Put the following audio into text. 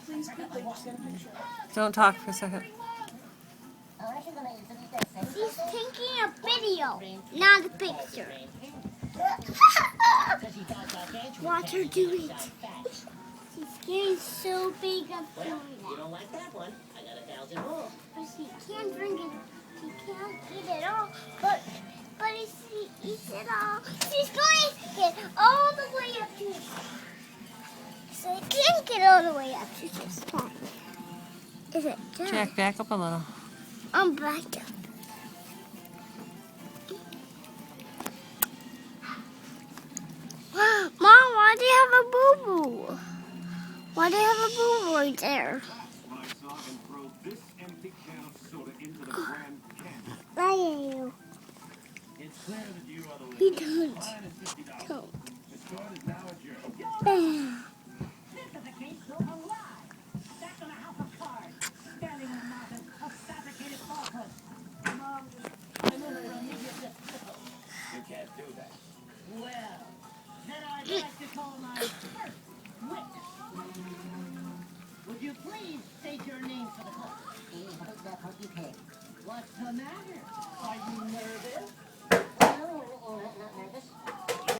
Please, quickly, just get a picture. Don't talk for a second. He's taking a video, not a picture. Watch her do it. She's getting so big of doing that. You don't like that one? I got 1,000 more. But she can't drink it. She can't eat it all. But if she eats it all, she's going to get all the way up to it. So I can't get all the way up to this point. Is it done? Jack, back up a little. I'm backed up. Mom, why do you have a boo-boo? Why do you have a boo-boo right there? I hear you. He doesn't. Don't. Bam. You can't do that. Well, then I'd like to call my first witness. Would you please state your name for the court? What's the matter? Are you nervous? No, not nervous.